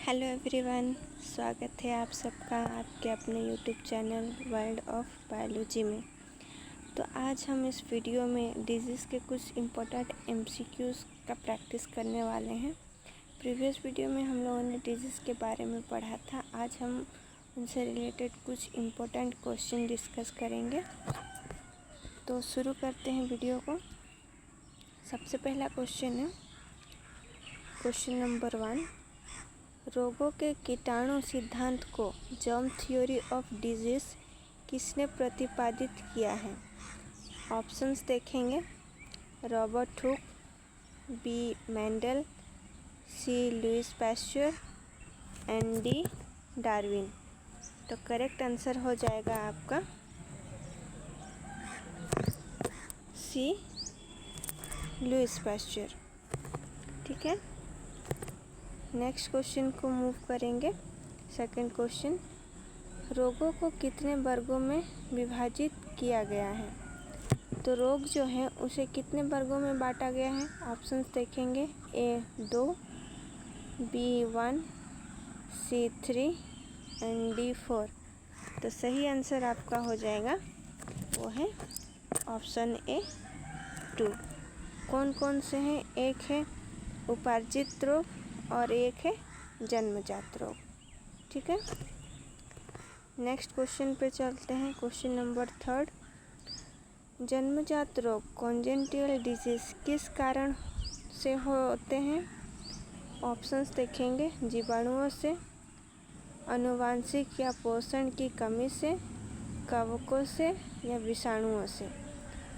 Hello everyone, स्वागत है आप सबका आपके अपने YouTube channel world of biology में। तो आज हम इस वीडियो में डिजीज़ के कुछ इम्पोर्टेंट एमसीक्यूज़ का प्रैक्टिस करने वाले हैं। प्रीवियस वीडियो में हम लोगों ने डिजीज़ के बारे में पढ़ा था। आज हम उनसे रिलेटेड कुछ इम्पोर्टेंट क्वेश्चन डिस्कस करेंगे। तो शुरू करते हैं वीडियो को। सबसे पहला क्वेश्चन है क्वेश्चन नंबर 1। रोगों के कीटाणु सिद्धांत को जर्म थ्योरी ऑफ डिजीज़ किसने प्रतिपादित किया है? ऑप्शंस देखेंगे। Robert Hooke, B Mendel, C Louis Pasteur, and D Darwin. तो करेक्ट आंसर हो जाएगा आपका सी लुइस पास्चर। ठीक है, नेक्स्ट क्वेश्चन को मूव करेंगे। सेकंड क्वेश्चन, रोगों को कितने वर्गों में विभाजित किया गया है? तो रोग जो है उसे कितने वर्गों में बांटा गया है? ऑप्शंस देखेंगे। ए 2, बी 1, सी 3 एंड डी 4। तो सही आंसर आपका हो जाएगा वो है ऑप्शन ए 2। कौन कौन से हैं? एक है उपार्जित रोग और एक है जन्मजात रोग। ठीक है, नेक्स्ट क्वेश्चन पे चलते हैं। Question number 3। जन्मजात रोग कॉन्जेनिटल डिजीज किस कारण से होते हैं? ऑप्शंस देखेंगे। जीवाणुओं से, आनुवांशिक या पोषण की कमी से, कवकों से या विषाणुओं से।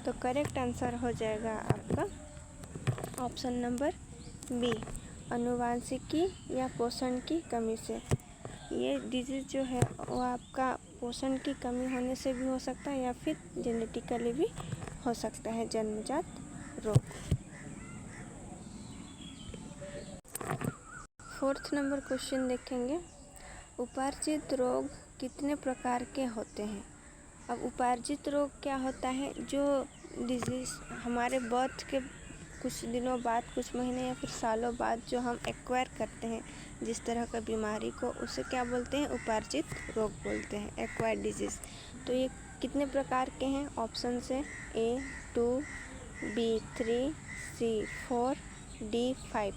तो करेक्ट आंसर हो जाएगा आपका ऑप्शन नंबर बी, आनुवांशिकी या पोषण की कमी से। ये डिजीज़ जो है वो आपका पोषण की कमी होने से भी हो सकता है या फिर जेनेटिकली भी हो सकता है जन्मजात रोग। 4th नंबर क्वेश्चन देखेंगे। उपार्जित रोग कितने प्रकार के होते हैं? अब उपार्जित रोग क्या होता है? जो डिजीज़ हमारे बर्थ के कुछ दिनों बाद, कुछ महीने या फिर सालों बाद जो हम एक्वायर करते हैं, जिस तरह का बीमारी को, उसे क्या बोलते हैं? उपार्जित रोग बोलते हैं, एक्वायर्ड डिजीज़। तो ये कितने प्रकार के हैं? ऑप्शन से ए 2, बी 3, सी 4, डी 5।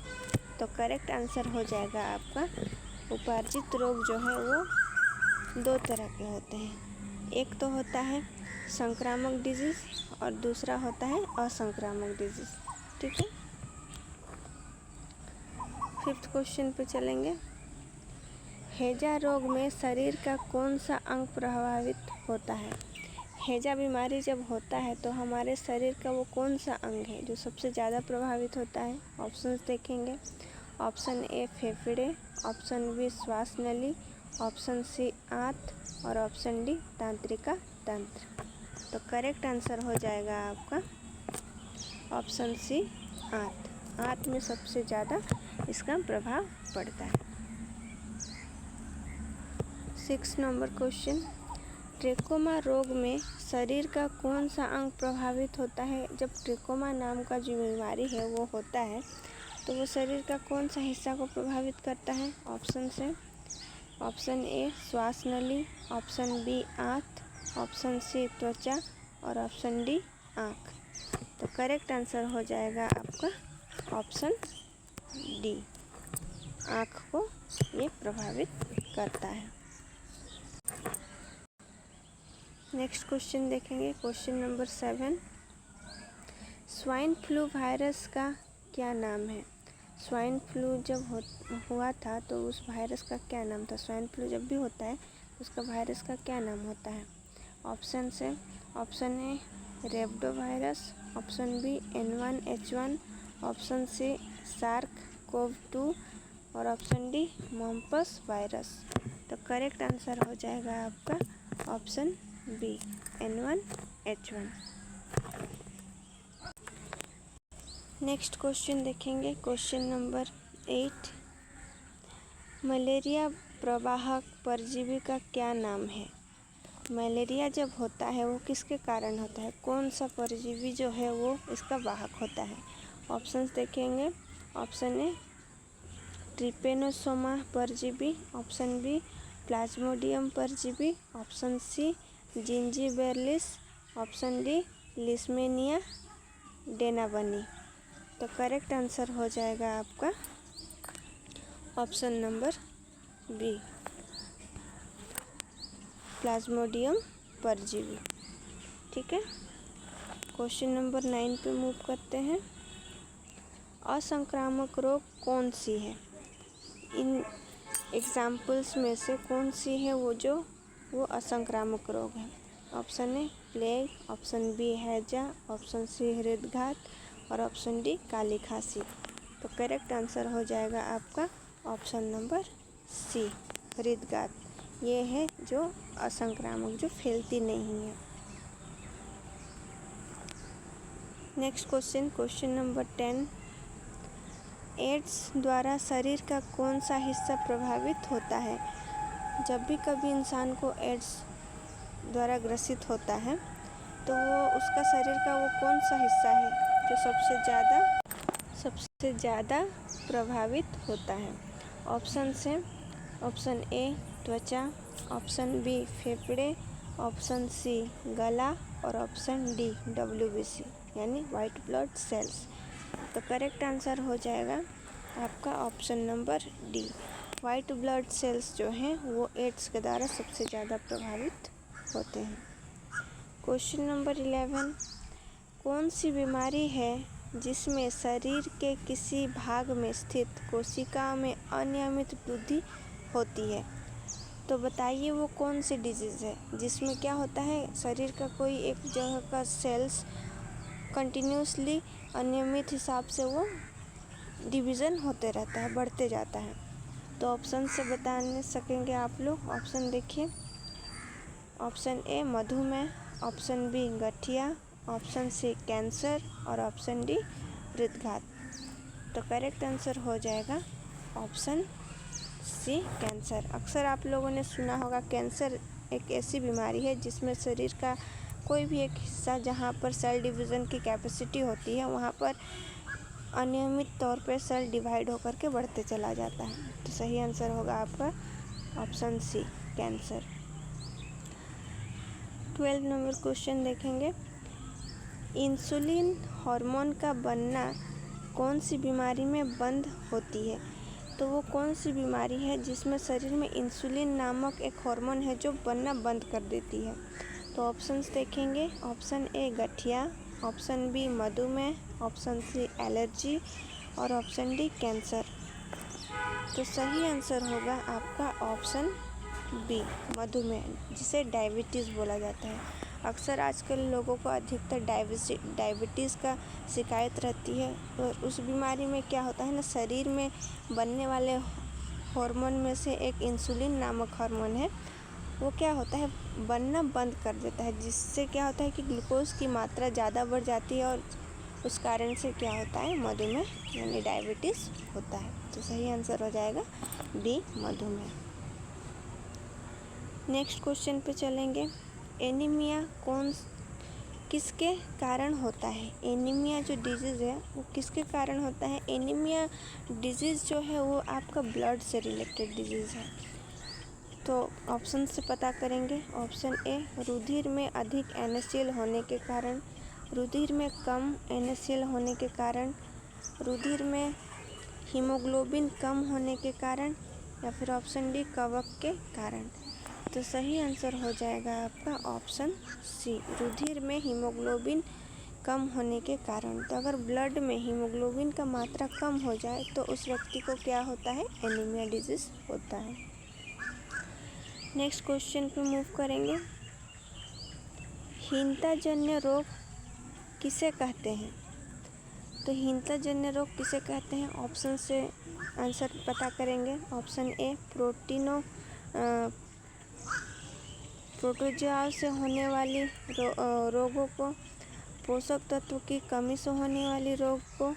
तो करेक्ट आंसर हो जाएगा आपका उपार्जित रोग जो है वो 2 तरह के होते हैं। एक तो होता है संक्रामक डिजीज़ और दूसरा होता है असंक्रामक डिजीज़। ठीक है, 5th क्वेश्चन पे चलेंगे। हैजा रोग में शरीर का कौन सा अंग प्रभावित होता है? हैजा बीमारी जब होता है तो हमारे शरीर का वो कौन सा अंग है जो सबसे ज़्यादा प्रभावित होता है? ऑप्शंस देखेंगे। ऑप्शन ए फेफड़े, ऑप्शन बी श्वास नली, ऑप्शन सी आंत और ऑप्शन डी तंत्रिका तंत्र। तो करेक्ट आंसर हो जाएगा आपका ऑप्शन सी आंत। आंत में सबसे ज़्यादा इसका प्रभाव पड़ता है। 6 नंबर क्वेश्चन, ट्रेकोमा रोग में शरीर का कौन सा अंग प्रभावित होता है? जब ट्रेकोमा नाम का जो बीमारी है वो होता है तो वो शरीर का कौन सा हिस्सा को प्रभावित करता है? ऑप्शन से ऑप्शन ए श्वास नली, ऑप्शन बी आंत, ऑप्शन सी त्वचा और ऑप्शन डी आँख। तो करेक्ट आंसर हो जाएगा आपका ऑप्शन डी, आँख को ये प्रभावित करता है। नेक्स्ट क्वेश्चन देखेंगे। Question number 7। Swine flu virus का क्या नाम है? स्वाइन फ्लू जब हुआ था तो उस वायरस का क्या नाम था? स्वाइन फ्लू जब भी होता है उसका वायरस का क्या नाम होता है? ऑप्शन से option A rhabdo virus, option B N1H1, option C SARS-CoV-2 और ऑप्शन डी मम्पस वायरस। तो करेक्ट आंसर हो जाएगा आपका option B N1H1। Next question देखेंगे। Question number 8। मलेरिया प्रवाहक परजीवी का क्या नाम है? मलेरिया जब होता है वो किसके कारण होता है? कौन सा परजीवी जो है वो इसका वाहक होता है? ऑप्शंस देखेंगे। ऑप्शन ए ट्रिपेनोसोमा परजीवी, ऑप्शन बी प्लाज्मोडियम परजीवी, option C zingiberales, option D leishmania donovani. तो करेक्ट आंसर हो जाएगा आपका ऑप्शन नंबर बी प्लाज्मोडियम परजीवी। ठीक है, क्वेश्चन नंबर 9 पे मूव करते हैं। असंक्रामक रोग कौन सी है? इन एग्जाम्पल्स में से कौन सी है वो असंक्रामक रोग है? Option A plague, option B हैजा, ऑप्शन सी हृदघात और ऑप्शन डी काली खांसी। तो करेक्ट आंसर हो जाएगा आपका ऑप्शन नंबर सी हृदघात। ये है जो असंक्रामक, जो फैलती नहीं है। Next question number 10। एड्स द्वारा शरीर का कौन सा हिस्सा प्रभावित होता है? जब भी कभी इंसान को एड्स द्वारा ग्रसित होता है तो वो उसका शरीर का वो कौन सा हिस्सा है जो सबसे ज़्यादा प्रभावित होता है? ऑप्शन ए त्वचा, ऑप्शन बी फेफड़े, ऑप्शन सी गला और ऑप्शन डी WBC यानी वाइट ब्लड सेल्स। तो करेक्ट आंसर हो जाएगा आपका option number D. White blood cells जो हैं वो एड्स के द्वारा सबसे ज़्यादा प्रभावित होते हैं। Question number 11। कौन सी बीमारी है जिसमें शरीर के किसी भाग में स्थित कोशिका में अनियमित वृद्धि होती है? तो बताइए वो कौन सी डिजीज़ है जिसमें क्या होता है, शरीर का कोई एक जगह का सेल्स कंटिन्यूसली अनियमित हिसाब से वो डिवीज़न होते रहता है, बढ़ते जाता है। तो ऑप्शन से बता सकेंगे आप लोग? ऑप्शन देखिए, ऑप्शन ए मधुमेह, ऑप्शन बी गठिया, ऑप्शन सी कैंसर और ऑप्शन डी हृदघात। तो करेक्ट आंसर हो जाएगा ऑप्शन सी कैंसर। अक्सर आप लोगों ने सुना होगा कैंसर एक ऐसी बीमारी है जिसमें शरीर का कोई भी एक हिस्सा जहाँ पर सेल डिवीज़न की कैपेसिटी होती है वहाँ पर अनियमित तौर पे सेल डिवाइड होकर के बढ़ते चला जाता है। तो सही आंसर होगा आपका option C cancer. 12 number question देखेंगे। इंसुलिन हार्मोन का बनना कौन सी बीमारी में बंद होती है? तो वो कौन सी बीमारी है जिसमें शरीर में इंसुलिन नामक एक हार्मोन है जो बनना बंद कर देती है? तो ऑप्शंस देखेंगे, ऑप्शन ए गठिया, ऑप्शन बी मधुमेह, ऑप्शन सी एलर्जी और ऑप्शन डी कैंसर। तो सही आंसर होगा आपका ऑप्शन बी मधुमेह, जिसे डायबिटीज़ बोला जाता है। अक्सर आजकल लोगों को अधिकतर डायबिटीज़ का शिकायत रहती है और उस बीमारी में क्या होता है ना, शरीर में बनने वाले हार्मोन में से एक इंसुलिन नामक हार्मोन है, वो क्या होता है बनना बंद कर देता है, जिससे क्या होता है कि ग्लूकोज की मात्रा ज़्यादा बढ़ जाती है और उस कारण से क्या होता है मधुमेह यानी डायबिटीज़ होता है। तो सही आंसर हो जाएगा डी मधुमेह। नेक्स्ट क्वेश्चन पे चलेंगे। एनीमिया किसके कारण होता है? एनीमिया जो डिजीज़ है वो किसके कारण होता है? एनीमिया डिजीज़ जो है वो आपका ब्लड से रिलेटेड डिजीज़ है। तो ऑप्शन से पता करेंगे। ऑप्शन ए रुधिर में अधिक NaCl होने के कारण, रुधिर में कम NaCl होने के कारण, रुधिर में हीमोग्लोबिन कम होने के कारण या फिर ऑप्शन डी कवक के कारण। तो सही आंसर हो जाएगा आपका ऑप्शन सी रुधिर में हीमोग्लोबिन कम होने के कारण। तो अगर ब्लड में हीमोग्लोबिन का मात्रा कम हो जाए तो उस व्यक्ति को क्या होता है एनीमिया डिजीज़ होता है। नेक्स्ट क्वेश्चन पे मूव करेंगे। हीनताजन्य रोग किसे कहते हैं? तो हीनताजन्य रोग किसे कहते हैं? ऑप्शन से आंसर पता करेंगे। ऑप्शन ए प्रोटोजोआ से होने वाली रोगों को, पोषक तत्व की कमी से होने वाली रोग को,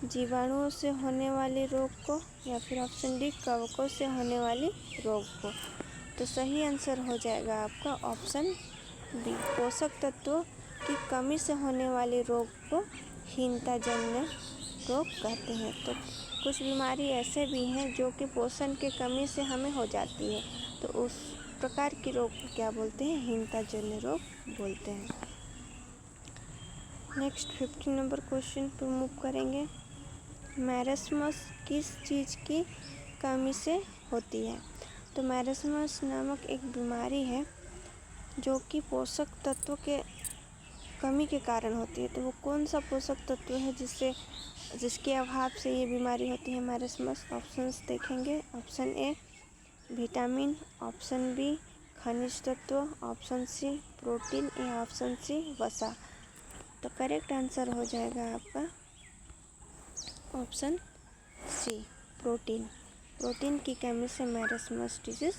जीवाणुओं से होने वाली रोग को या फिर ऑप्शन डी कवकों से होने वाली रोग को। तो सही आंसर हो जाएगा आपका ऑप्शन बी पोषक तत्वों की कमी से होने वाली रोग को हीनताजन्य रोग कहते हैं। तो कुछ बीमारी ऐसे भी हैं जो कि पोषण के कमी से हमें हो जाती है, तो उस प्रकार के रोग को क्या बोलते हैं? हीनताजन्य रोग बोलते हैं। नेक्स्ट 15 नंबर क्वेश्चन पर मूव करेंगे। मैरस्मस किस चीज़ की कमी से होती है? तो मैरस्मस नामक एक बीमारी है जो कि पोषक तत्व के कमी के कारण होती है। तो वो कौन सा पोषक तत्व है जिसके अभाव से ये बीमारी होती है मैरस्मस? ऑप्शंस देखेंगे। Option A vitamin, option B खनिज तत्व, ऑप्शन सी प्रोटीन या ऑप्शन सी वसा। तो करेक्ट आंसर हो जाएगा आपका ऑप्शन सी प्रोटीन। प्रोटीन की कमी से मैरस्मस डिजीज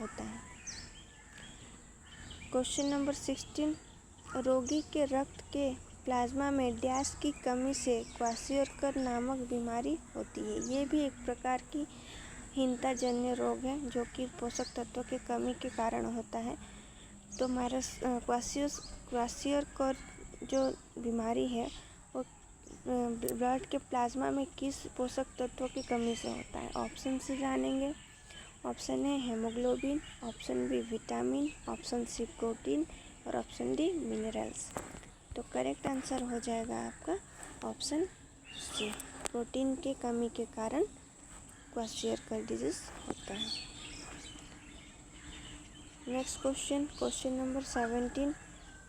होता है। क्वेश्चन नंबर 16, रोगी के रक्त के प्लाज्मा में डैश की कमी से क्वाशियोकर नामक बीमारी होती है। ये भी एक प्रकार की हीनताजन्य रोग है जो कि पोषक तत्वों की कमी के कारण होता है। तो क्वाशियोकर जो बीमारी है वो ब्लड के प्लाज्मा में किस पोषक तत्वों की कमी से होता है? ऑप्शन से जानेंगे। Option A haemoglobin, option B vitamin, option C protein और ऑप्शन डी मिनरल्स। तो करेक्ट आंसर हो जाएगा आपका ऑप्शन सी प्रोटीन के कमी के कारण क्वाशियोकर डिजीज होता है। नेक्स्ट क्वेश्चन नंबर 17,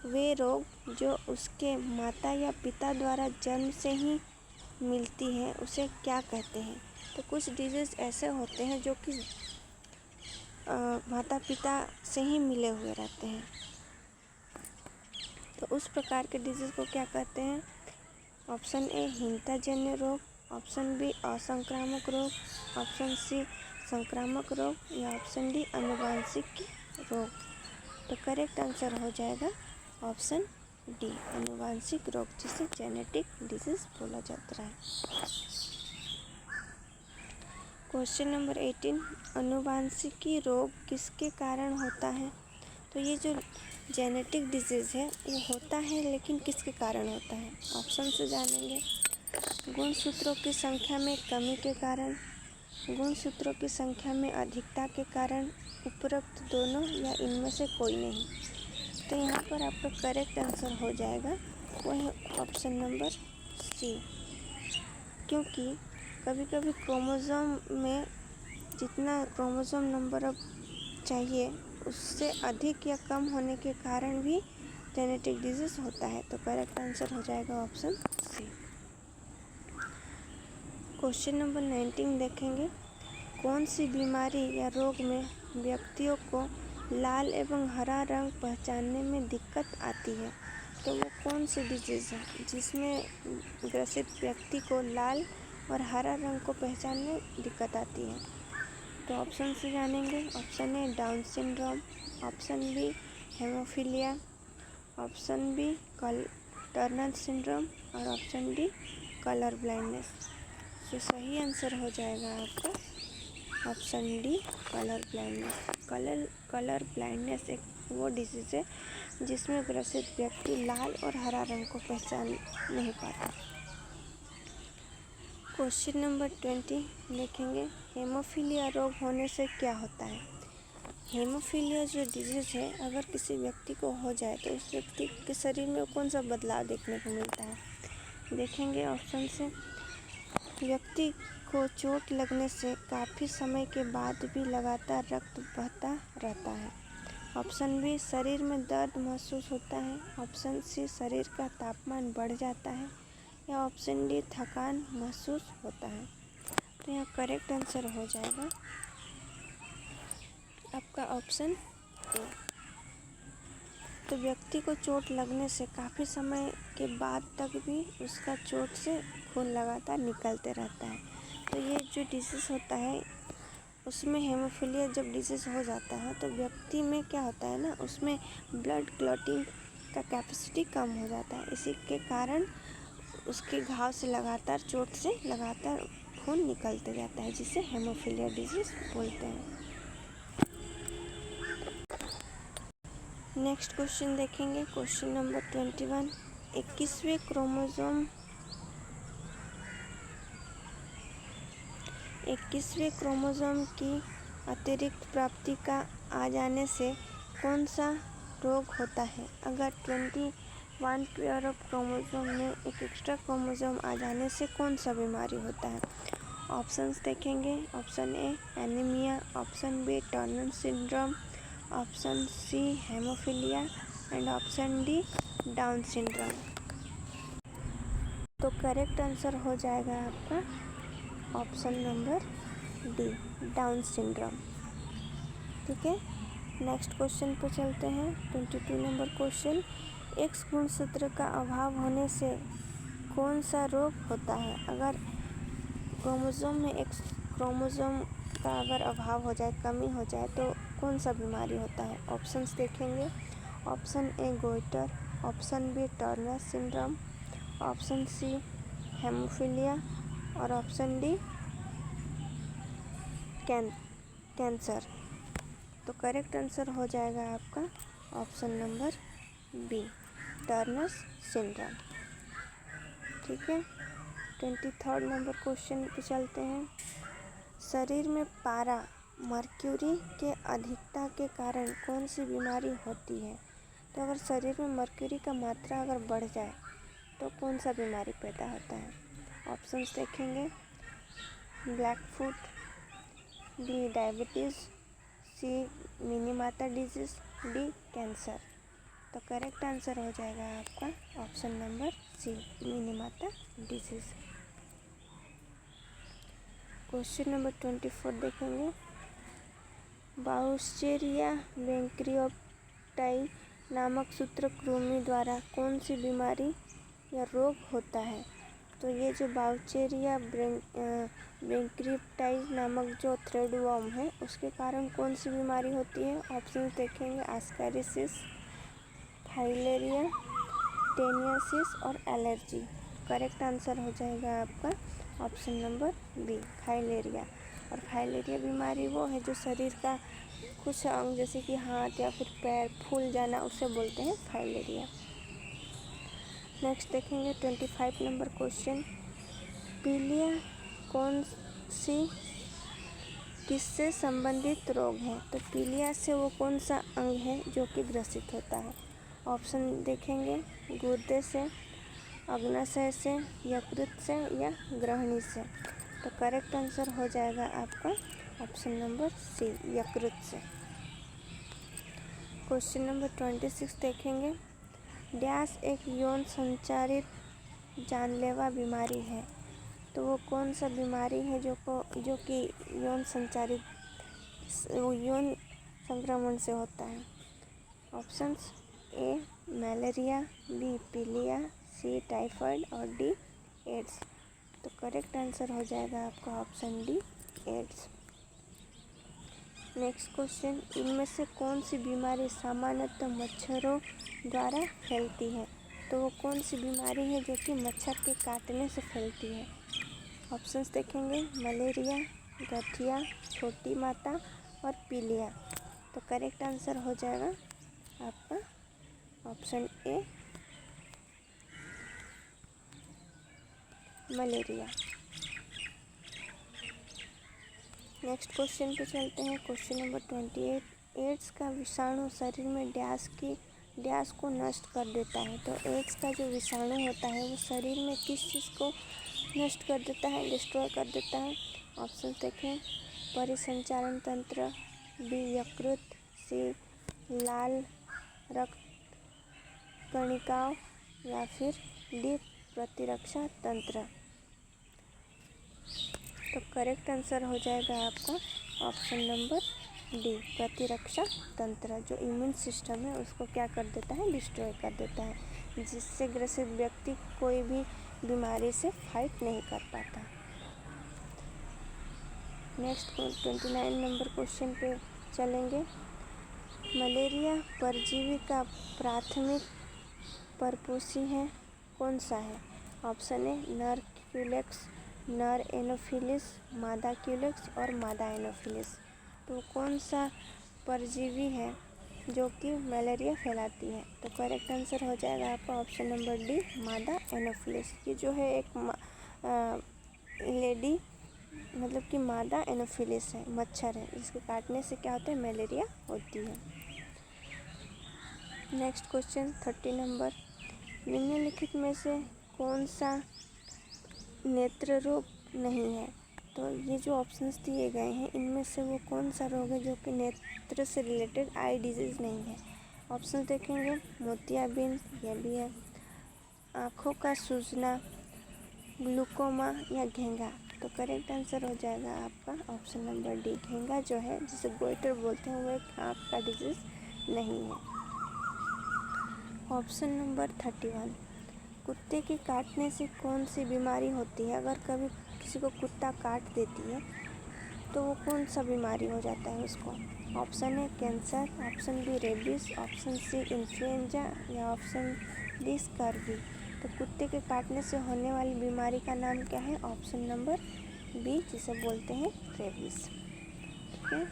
वे रोग जो उसके माता या पिता द्वारा जन्म से ही मिलती है उसे क्या कहते हैं? तो कुछ डिजीज ऐसे होते हैं जो कि माता पिता से ही मिले हुए रहते हैं, तो उस प्रकार के डिजीज को क्या कहते हैं? ऑप्शन ए हीनताजन्य रोग, ऑप्शन बी असंक्रामक रोग, ऑप्शन सी संक्रामक रोग या ऑप्शन डी आनुवंशिक रोग। तो करेक्ट आंसर हो जाएगा ऑप्शन डी आनुवंशिक रोग, जिसे जेनेटिक डिजीज बोला जाता है। क्वेश्चन नंबर 18, आनुवंशिकी रोग किसके कारण होता है? तो ये जो जेनेटिक डिजीज़ है ये होता है, लेकिन किसके कारण होता है? ऑप्शन से जानेंगे। गुणसूत्रों की संख्या में कमी के कारण, गुणसूत्रों की संख्या में अधिकता के कारण, उपरोक्त दोनों या इनमें से कोई नहीं। तो यहाँ पर आपका करेक्ट आंसर हो जाएगा वो है ऑप्शन नंबर सी, क्योंकि कभी कभी क्रोमोसोम में जितना क्रोमोसोम नंबर अब चाहिए उससे अधिक या कम होने के कारण भी जेनेटिक डिजीज होता है। तो करेक्ट आंसर हो जाएगा ऑप्शन सी। क्वेश्चन नंबर 19 देखेंगे। कौन सी बीमारी या रोग में व्यक्तियों को लाल एवं हरा रंग पहचानने में दिक्कत आती है? तो वो कौन सी डिजीज़ है जिसमें ग्रसित व्यक्ति को लाल और हरा रंग को पहचानने में दिक्कत आती है? तो ऑप्शन से जानेंगे। Option A Down syndrome, option B haemophilia, option B Turner syndrome और ऑप्शन डी कलर ब्लाइंडनेस। तो सही आंसर हो जाएगा आपका option D colour blindness. Colour blindness एक वो डिजीज़ है जिसमें ग्रसित व्यक्ति लाल और हरा रंग को पहचान नहीं पाता। क्वेश्चन नंबर 20 देखेंगे। हेमोफीलिया रोग होने से क्या होता है? हेमोफीलिया जो डिजीज़ है अगर किसी व्यक्ति को हो जाए तो उस व्यक्ति के शरीर में कौन सा बदलाव देखने को मिलता है? देखेंगे ऑप्शन से। व्यक्ति को चोट लगने से काफ़ी समय के बाद भी लगातार रक्त बहता रहता है। ऑप्शन बी शरीर में दर्द महसूस होता है। ऑप्शन सी शरीर का तापमान बढ़ जाता है या ऑप्शन डी थकान महसूस होता है। तो यहाँ करेक्ट आंसर हो जाएगा आपका ऑप्शन ए। तो व्यक्ति को चोट लगने से काफ़ी समय के बाद तक भी उसका चोट से खून लगातार निकलते रहता है। तो ये जो डिजीज़ होता है उसमें हेमोफीलिया जब डिजीज़ हो जाता है तो व्यक्ति में क्या होता है ना, उसमें ब्लड क्लॉटिंग का कैपेसिटी कम हो जाता है। इसी के कारण उसके घाव से लगातार चोट से लगातार खून निकलते जाता है, जिसे हेमोफीलिया डिजीज़ बोलते हैं। नेक्स्ट क्वेश्चन देखेंगे। क्वेश्चन नंबर 21, 21वें क्रोमोसोम 21वें क्रोमोसोम की अतिरिक्त प्राप्ति का आ जाने से कौन सा रोग होता है? अगर 21 पेयर ऑफ क्रोमोसोम में एक एक्स्ट्रा क्रोमोसोम आ जाने से कौन सा बीमारी होता है? ऑप्शंस देखेंगे। Option A anaemia, option B Turner syndrome, option C haemophilia and option D Down syndrome. तो करेक्ट आंसर हो जाएगा आपका option number D, Down syndrome. ठीक है, नेक्स्ट क्वेश्चन पे चलते हैं। 22 नंबर क्वेश्चन, एक्स गुणसूत्र का अभाव होने से कौन सा रोग होता है? अगर क्रोमोसोम में एक्स क्रोमोसोम का अगर अभाव हो जाए, कमी हो जाए, तो कौन सा बीमारी होता है? ऑप्शंस देखेंगे। Option A goitre, option B Turner syndrome, option C haemophilia और ऑप्शन डी कैंसर। तो करेक्ट आंसर हो जाएगा आपका option number B, Turner syndrome. ठीक है, 23 नंबर क्वेश्चन पे चलते हैं। शरीर में पारा मर्क्यूरी के अधिकता के कारण कौन सी बीमारी होती है? तो अगर शरीर में मर्क्यूरी का मात्रा अगर बढ़ जाए तो कौन सा बीमारी पैदा होता है? ऑप्शंस देखेंगे। ब्लैक फुट, बी डायबिटीज़, सी मिनी माता डिजीज़, डी कैंसर। तो करेक्ट आंसर हो जाएगा आपका ऑप्शन नंबर सी, मिनी माता डिजीज़। क्वेश्चन नंबर 24 देखेंगे। बाउचेरिया बैंक्रियोप्टाई नामक सूत्रकृमि द्वारा कौन सी बीमारी या रोग होता है? तो ये जो बाउचेरिया बैंक्रियोप्टाई नामक जो थ्रेडवर्म है, उसके कारण कौन सी बीमारी होती है? ऑप्शन देखेंगे। आस्कारिसिस, फाइलेरिया, टेनियासिस और एलर्जी। करेक्ट आंसर हो जाएगा आपका ऑप्शन नंबर बी, फाइलेरिया। और फाइलेरिया बीमारी वो है जो शरीर का कुछ अंग जैसे कि हाथ या फिर पैर फूल जाना, उसे बोलते हैं फाइलेरिया। नेक्स्ट देखेंगे 25 नंबर क्वेश्चन, पीलिया कौन सी किससे संबंधित रोग है? तो पीलिया से वो कौन सा अंग है जो कि ग्रसित होता है? ऑप्शन देखेंगे। गुर्दे से, अग्नाशय से, यकृत से या ग्रहणी से। तो करेक्ट आंसर हो जाएगा आपका ऑप्शन नंबर सी, यकृत से। क्वेश्चन नंबर 26 देखेंगे। डैश एक यौन संचारित जानलेवा बीमारी है? तो वो कौन सा बीमारी है जो कि यौन संक्रमण से होता है? ऑप्शंस ए मलेरिया, बी पीलिया, सी टाइफाइड और डी एड्स। तो करेक्ट आंसर हो जाएगा आपका option D, AIDS. Next question, इनमें से कौन सी बीमारी सामान्यतः मच्छरों द्वारा फैलती है? तो वो कौन सी बीमारी है जो कि मच्छर के काटने से फैलती है? ऑप्शंस देखेंगे। मलेरिया, गठिया, छोटी माता और पीलिया। तो करेक्ट आंसर हो जाएगा आपका option A, malaria. Next question पे चलते हैं। क्वेश्चन नंबर 28, एड्स का विषाणु शरीर में डैश को नष्ट कर देता है? तो एड्स का जो विषाणु होता है वो शरीर में किस चीज़ को नष्ट कर देता है, डिस्ट्रॉय कर देता है? ऑप्शन देखें। परिसंचारण तंत्र, बी यकृत, सी लाल रक्त कणिकाओं या फिर डी प्रतिरक्षा तंत्र। तो करेक्ट आंसर हो जाएगा आपका ऑप्शन नंबर डी, प्रतिरक्षा तंत्र। जो इम्यून सिस्टम है उसको क्या कर देता है, डिस्ट्रॉय कर देता है, जिससे ग्रसित व्यक्ति कोई भी बीमारी से फाइट नहीं कर पाता। नेक्स्ट 29 नंबर क्वेश्चन पे चलेंगे। मलेरिया परजीवी का प्राथमिक परपोषी है कौन सा है? ऑप्शन ए नर क्यूलेक्स, नर एनोफिलिस, मादा क्यूलेक्स और मादा एनोफिलिस। तो कौन सा परजीवी है जो कि मलेरिया फैलाती है? तो करेक्ट आंसर हो जाएगा आपका ऑप्शन नंबर डी, मादा एनोफिलिस। ये जो है एक लेडी मतलब कि मादा एनोफिलिस है, मच्छर है, जिसके काटने से क्या होता है, मलेरिया होती है। नेक्स्ट क्वेश्चन 30 नंबर, निम्नलिखित में से कौन सा नेत्र रोग नहीं है? तो ये जो ऑप्शंस दिए गए हैं इनमें से वो कौन सा रोग है जो कि नेत्र से रिलेटेड आई डिजीज़ नहीं है? ऑप्शन देखेंगे, मोतियाबिंद, यह भी है, आँखों का सूजना, ग्लूकोमा या घेंगा। तो करेक्ट आंसर हो जाएगा आपका ऑप्शन नंबर डी, घेंगा जो है जिसे गोइटर बोलते हैं वो एक आँख का डिजीज़ नहीं है। ऑप्शन नंबर 31, कुत्ते के काटने से कौन सी बीमारी होती है? अगर कभी किसी को कुत्ता काट देती है तो वो कौन सा बीमारी हो जाता है उसको? Option A cancer, option B rabies, option C influenza या ऑप्शन डी स्कर्वी। तो कुत्ते के काटने से होने वाली बीमारी का नाम क्या है? ऑप्शन नंबर बी, जिसे बोलते हैं रेबीज। ठीक है।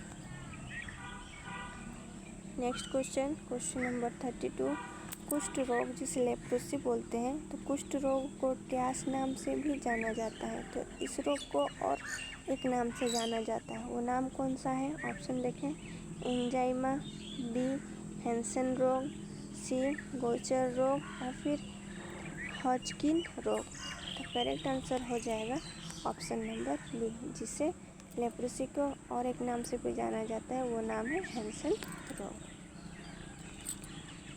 नेक्स्ट क्वेश्चन, क्वेश्चन नंबर 32, कुष्ठ रोग जिसे लेप्रोसी बोलते हैं, तो कुष्ठ रोग को ट्यास नाम से भी जाना जाता है। तो इस रोग को और एक नाम से जाना जाता है, वो नाम कौन सा है? ऑप्शन देखें, एंजाइमा, बी हैंसन रोग, सी गोचर रोग या फिर हॉजकिन रोग। तो करेक्ट आंसर हो जाएगा ऑप्शन नंबर बी, जिसे लेप्रोसी को और एक नाम से भी जाना जाता है, वो नाम है हैंसन रोग।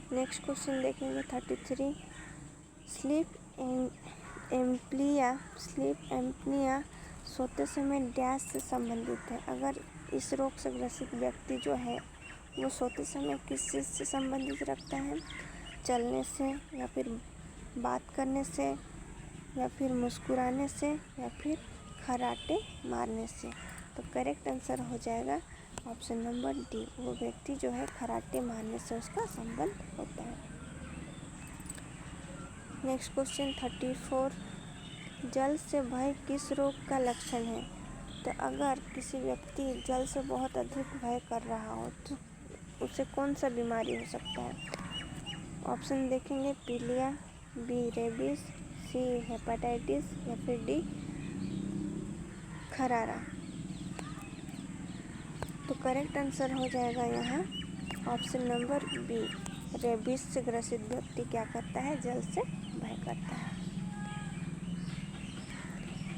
नेक्स्ट क्वेश्चन देखेंगे 33, स्लीप एम्पनिया सोते समय डैश से संबंधित है? अगर इस रोग से ग्रसित व्यक्ति जो है वो सोते समय किस चीज़ से संबंधित रखता है? चलने से या फिर बात करने से या फिर मुस्कुराने से या फिर खर्राटे मारने से। तो करेक्ट आंसर हो जाएगा ऑप्शन नंबर डी, वो व्यक्ति जो है खर्राटे मारने से उसका संबंध होता है। नेक्स्ट क्वेश्चन 34, जल से भय किस रोग का लक्षण है? तो अगर किसी व्यक्ति जल से बहुत अधिक भय कर रहा हो तो उसे कौन सा बीमारी हो सकता है? ऑप्शन देखेंगे, पीलिया, बी रेबीज, सी हेपेटाइटिस या फिर डी खरारा। तो करेक्ट आंसर हो जाएगा यहाँ ऑप्शन नंबर बी, रेबीज से ग्रसित व्यक्ति क्या करता है? जल से भय करता है।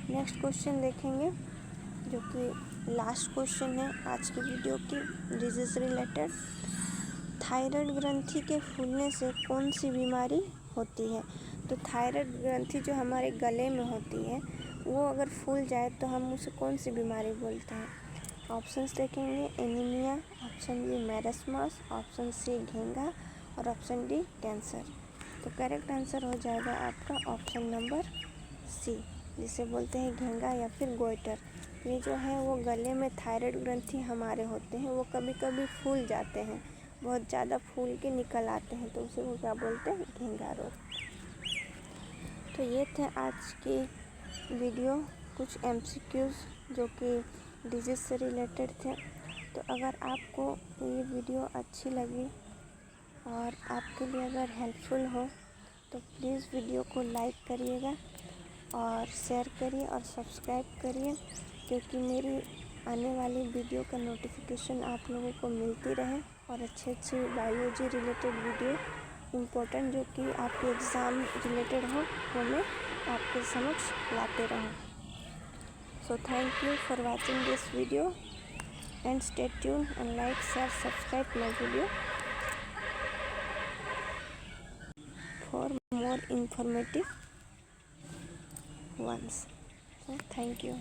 नेक्स्ट क्वेश्चन देखेंगे जो कि लास्ट क्वेश्चन है आज की वीडियो की डिजीज रिलेटेड। थायराइड ग्रंथि के फूलने से कौन सी बीमारी होती है? तो थायराइड ग्रंथि जो हमारे गले में होती है वो अगर फूल जाए तो हम उसे कौन सी बीमारी बोलते हैं? ऑप्शंस देखेंगे, anaemia, option B marasmus, option C घेंगा और ऑप्शन डी कैंसर। तो करेक्ट आंसर हो जाएगा आपका ऑप्शन नंबर सी, जिसे बोलते हैं घेंगा या फिर गोइटर। ये जो है वो गले में थायराइड ग्रंथि हमारे होते हैं, वो कभी कभी फूल जाते हैं, बहुत ज़्यादा फूल के निकल आते हैं, तो उसे वो क्या बोलते हैं? घेंगा रोग। तो ये थे आज की वीडियो, कुछ MCQs जो कि डिजीज़ से रिलेटेड थे। तो अगर आपको ये वीडियो अच्छी लगी और आपके लिए अगर हेल्पफुल हो तो प्लीज़ वीडियो को लाइक करिएगा और शेयर करिए और सब्सक्राइब करिए, क्योंकि मेरी आने वाली वीडियो का नोटिफिकेशन आप लोगों को मिलती रहे और अच्छे बायोलॉजी रिलेटेड वीडियो इम्पोर्टेंट जो कि आपके एग्ज़ाम रिलेटेड हो वो मैं आपके समक्ष लाते रहूँ। So thank you for watching this video and stay tune and like share subscribe my video for more informative ones. So thank you.